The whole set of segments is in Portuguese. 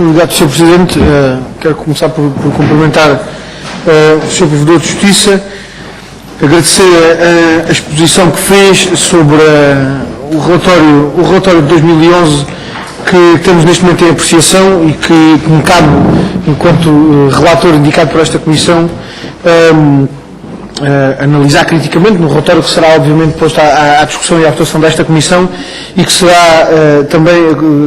Obrigado, Sr. Presidente. Quero começar por cumprimentar o Sr. Provedor de Justiça, agradecer a exposição que fez sobre o relatório de 2011 que temos neste momento em apreciação e que me cabe, enquanto relator indicado por esta Comissão, analisar criticamente no relatório que será obviamente posto à discussão e à votação desta Comissão e que será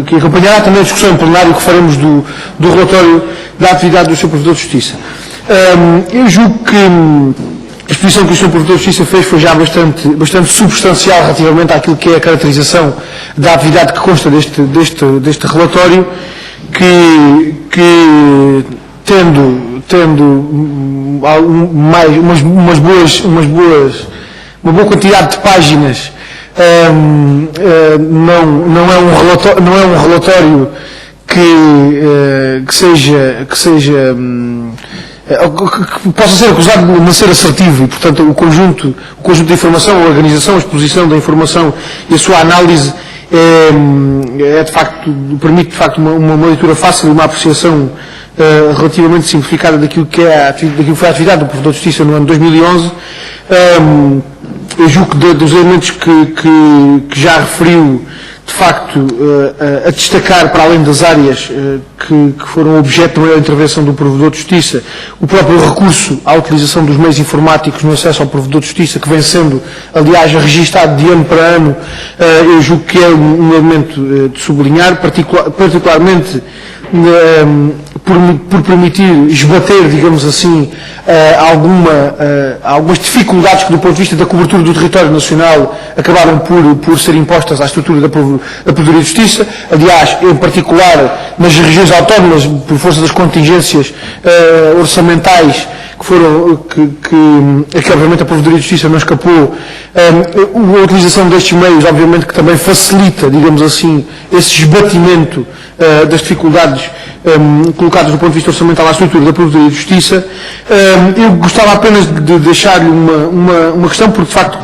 que acompanhará também a discussão em plenário que faremos do relatório da atividade do Sr. Provedor de Justiça. Eu julgo que a exposição que o Sr. Provedor de Justiça fez foi já bastante substancial relativamente àquilo que é a caracterização da atividade que consta deste relatório, que tendo uma boa quantidade de páginas, não é um relatório que possa ser acusado de não ser assertivo e, portanto, o conjunto de informação, a organização, a exposição da informação e a sua análise permite de facto uma leitura fácil e uma apreciação relativamente simplificada daquilo que foi a atividade do Provedor de Justiça no ano 2011. Eu julgo que dos elementos que já referiu, de facto, a destacar, para além das áreas que foram objeto da intervenção do Provedor de Justiça, o próprio recurso à utilização dos meios informáticos no acesso ao Provedor de Justiça, que vem sendo, aliás, registado de ano para ano, eu julgo que é um elemento de sublinhar, particularmente por permitir esbater, digamos assim, algumas dificuldades que, do ponto de vista da cobertura do território nacional, acabaram por ser impostas à estrutura da Provedoria de Justiça. Aliás, em particular, nas regiões autónomas, por força das contingências orçamentais, que obviamente a Provedoria de Justiça não escapou, a utilização destes meios, obviamente, que também facilita, digamos assim, esse esbatimento das dificuldades colocadas do ponto de vista orçamental à estrutura da Provedoria de Justiça. Eu gostava apenas de deixar-lhe uma questão, porque de facto,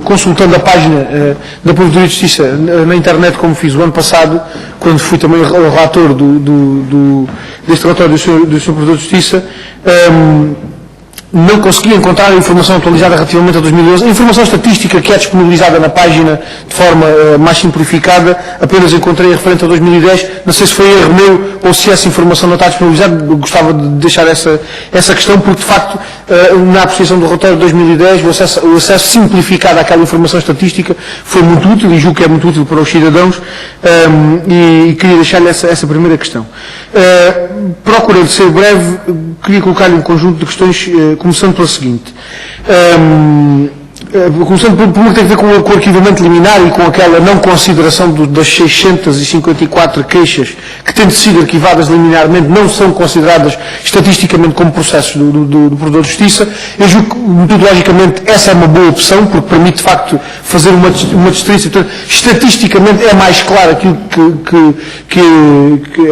consultando a página da Provedoria de Justiça na internet, como fiz o ano passado, quando fui também relator deste relatório do Sr. Provedor de Justiça, não consegui encontrar a informação atualizada relativamente a 2011. A informação estatística que é disponibilizada na página de forma mais simplificada, apenas encontrei referente a 2010. Não sei se foi erro meu ou se essa informação não está disponibilizada. Gostava de deixar essa questão, porque de facto, na apreciação do relatório de 2010, o acesso simplificado àquela informação estatística foi muito útil e julgo que é muito útil para os cidadãos, e queria deixar-lhe essa primeira questão. Procurei ser breve, queria colocar-lhe um conjunto de questões, começando pela seguinte. Começando por uma que tem a ver com o arquivamento liminar e com aquela não consideração das 654 queixas que, tendo sido arquivadas liminarmente, não são consideradas estatisticamente como processos do Provedor de Justiça. Eu julgo que, metodologicamente, essa é uma boa opção, porque permite, de facto, fazer uma distinção. Portanto, estatisticamente é mais claro aquilo que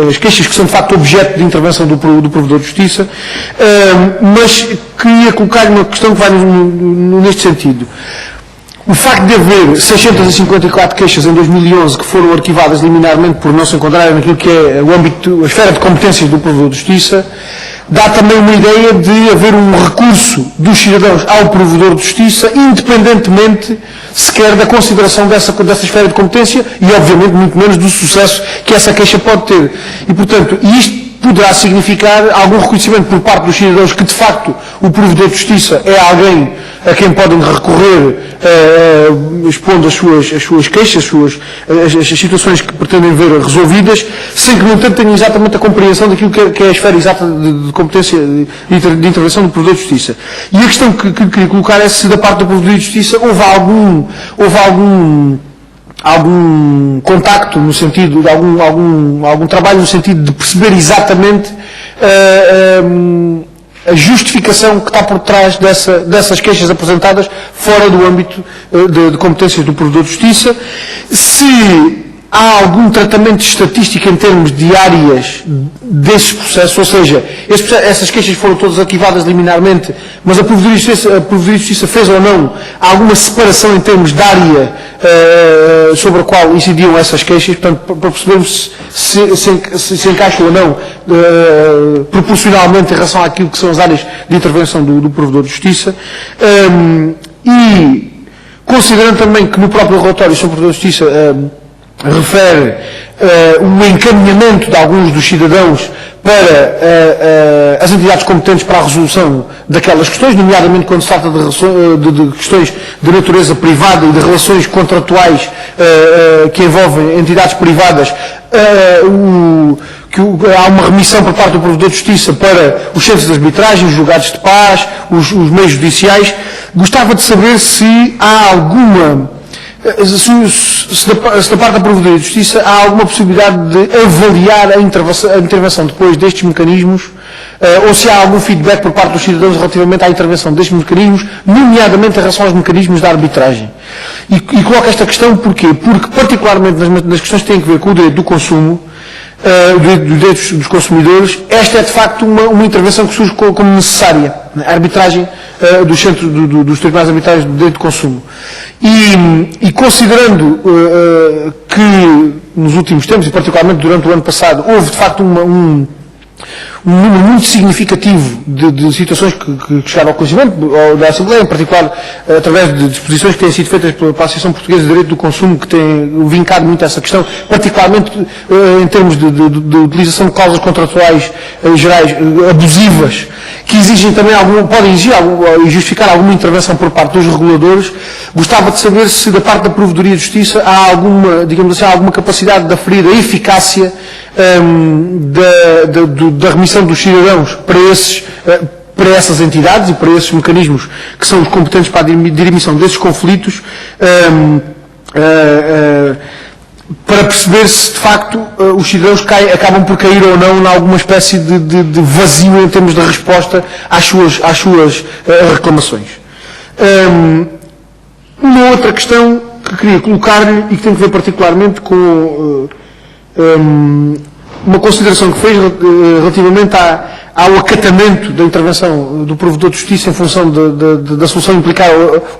as queixas que são, de facto, objeto de intervenção do Provedor de Justiça, mas queria colocar-lhe uma questão que vai neste sentido. O facto de haver 654 queixas em 2011 que foram arquivadas liminarmente por não se encontrarem naquilo que é o âmbito, a esfera de competências do Provedor de Justiça, dá também uma ideia de haver um recurso dos cidadãos ao Provedor de Justiça, independentemente sequer da consideração dessa esfera de competência e, obviamente, muito menos do sucesso que essa queixa pode ter. E, portanto, isto poderá significar algum reconhecimento por parte dos cidadãos que, de facto, o Provedor de Justiça é alguém a quem podem recorrer, expondo as suas queixas, as situações que pretendem ver resolvidas, sem que, no entanto, tenham exatamente a compreensão daquilo que é a esfera exata de competência de intervenção do Provedor de Justiça. E a questão que queria colocar é se, da parte do Provedor de Justiça, houve algum contacto no sentido de algum trabalho no sentido de perceber exatamente a justificação que está por trás dessas queixas apresentadas fora do âmbito de competências do Provedor de Justiça, se há algum tratamento estatístico em termos de áreas desses processos, ou seja, essas queixas foram todas arquivadas liminarmente, mas a Provedoria de Justiça fez ou não alguma separação em termos de área sobre a qual incidiam essas queixas, portanto, para percebermos se encaixam ou não proporcionalmente em relação àquilo que são as áreas de intervenção do Provedor de Justiça. E considerando também que no próprio relatório sobre o Provedor de Justiça refere o encaminhamento de alguns dos cidadãos para as entidades competentes para a resolução daquelas questões, nomeadamente quando se trata de questões de natureza privada e de relações contratuais que envolvem entidades privadas, há uma remissão por parte do Provedor de Justiça para os centros de arbitragem, os julgados de paz, os meios judiciais. Gostava de saber se há alguma, se da parte da Provedoria de Justiça há alguma possibilidade de avaliar a intervenção depois destes mecanismos, ou se há algum feedback por parte dos cidadãos relativamente à intervenção destes mecanismos, nomeadamente em relação aos mecanismos da arbitragem. E coloco esta questão porquê? Porque, particularmente nas questões que têm a ver com o direito do consumo, dos direitos dos consumidores, esta é de facto uma intervenção que surge como necessária, a arbitragem dos tribunais arbitrais do direito de consumo. E considerando que nos últimos tempos, e particularmente durante o ano passado, houve de facto um número muito significativo de situações que chegaram ao conhecimento da Assembleia, em particular através de disposições que têm sido feitas pela Associação Portuguesa de Direito do Consumo, que tem vincado muito essa questão, particularmente em termos de utilização de cláusulas contratuais gerais abusivas, que exigem também podem exigir e justificar alguma intervenção por parte dos reguladores. Gostava de saber se da parte da Provedoria de Justiça há alguma, digamos assim, alguma capacidade de aferir a eficácia da remissão dos cidadãos para essas entidades e para esses mecanismos que são os competentes para a dirimissão desses conflitos, para perceber se de facto os cidadãos acabam por cair ou não em alguma espécie de vazio em termos de resposta às suas reclamações. Uma outra questão que queria colocar-lhe e que tem a ver particularmente com uma consideração que fez relativamente ao acatamento da intervenção do Provedor de Justiça em função da solução implicar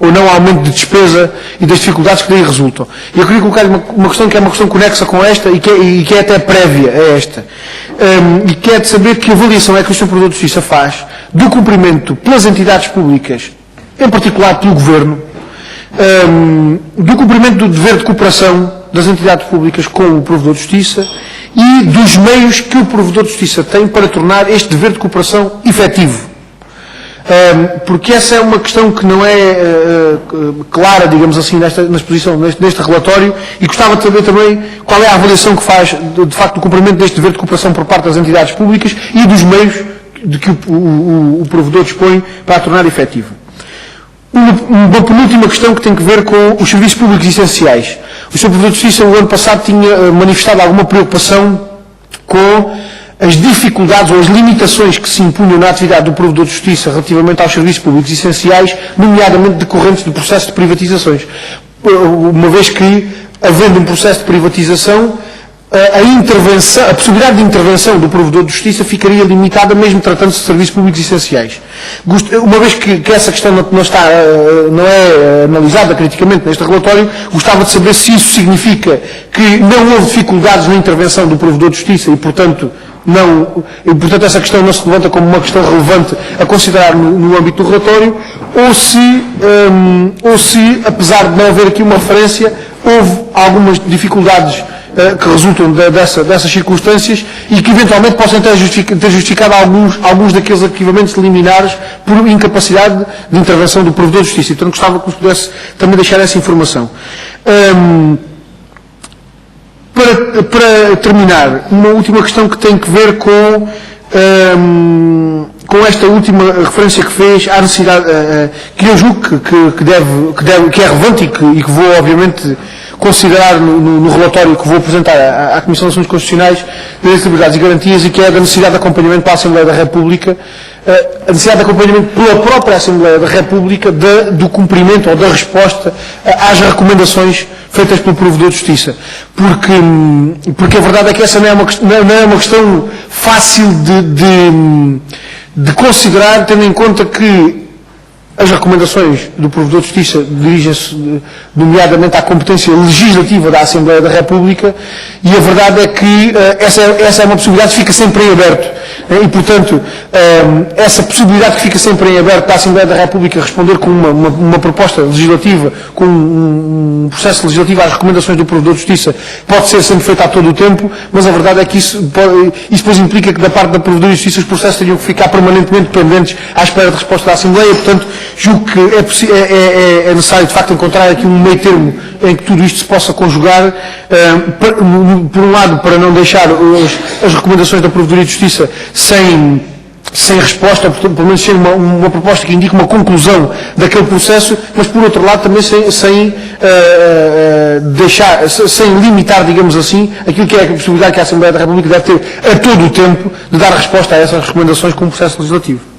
ou não aumento de despesa e das dificuldades que daí resultam. Eu queria colocar uma questão que é uma questão conexa com esta e que é até prévia a esta. E que é de saber que avaliação é que o Sr. Provedor de Justiça faz do cumprimento pelas entidades públicas, em particular pelo Governo, do cumprimento do dever de cooperação das entidades públicas com o Provedor de Justiça e dos meios que o Provedor de Justiça tem para tornar este dever de cooperação efetivo. Porque essa é uma questão que não é clara, digamos assim, na exposição neste relatório, e gostava de saber também qual é a avaliação que faz, de facto, do cumprimento deste dever de cooperação por parte das entidades públicas e dos meios de que o Provedor dispõe para a tornar efetivo. Uma penúltima questão que tem que ver com os serviços públicos essenciais. O Sr. Provedor de Justiça, o ano passado, tinha manifestado alguma preocupação com as dificuldades ou as limitações que se impunham na atividade do Provedor de Justiça relativamente aos serviços públicos essenciais, nomeadamente decorrentes do processo de privatizações. Uma vez que, havendo um processo de privatização, a possibilidade de intervenção do Provedor de Justiça ficaria limitada, mesmo tratando-se de serviços públicos essenciais. Uma vez que essa questão não é analisada criticamente neste relatório, gostava de saber se isso significa que não houve dificuldades na intervenção do Provedor de Justiça e, portanto, essa questão não se levanta como uma questão relevante a considerar no âmbito do relatório, ou se, apesar de não haver aqui uma referência, houve algumas dificuldades que resultam dessas circunstâncias e que eventualmente possam ter justificado alguns daqueles arquivamentos liminares por incapacidade de intervenção do Provedor de Justiça. Então gostava que nos pudesse também deixar essa informação. Para terminar, uma última questão que tem que ver com esta última referência que fez à necessidade, que eu julgo que é relevante e que vou obviamente considerar no relatório que vou apresentar à Comissão de Assuntos Constitucionais, Direitos, Liberdades e Garantias, e que é da necessidade de acompanhamento para a Assembleia da República, a necessidade de acompanhamento pela própria Assembleia da República do cumprimento ou da resposta às recomendações feitas pelo Provedor de Justiça. Porque a verdade é que essa não é uma questão fácil de considerar, tendo em conta que as recomendações do Provedor de Justiça dirigem-se nomeadamente à competência legislativa da Assembleia da República, e a verdade é que essa é uma possibilidade que fica sempre em aberto. E, portanto, essa possibilidade que fica sempre em aberto da Assembleia da República responder com uma proposta legislativa, com um processo legislativo às recomendações do Provedor de Justiça, pode ser sempre feita a todo o tempo, mas a verdade é que isso depois implica que da parte da Provedor de Justiça os processos teriam que ficar permanentemente pendentes à espera de resposta da Assembleia. Portanto, julgo que é necessário, de facto, encontrar aqui um meio termo em que tudo isto se possa conjugar, por um lado, para não deixar as recomendações da Provedoria de Justiça sem resposta, portanto, pelo menos ser uma proposta que indique uma conclusão daquele processo, mas por outro lado também sem limitar, digamos assim, aquilo que é a possibilidade que a Assembleia da República deve ter a todo o tempo de dar resposta a essas recomendações com um processo legislativo.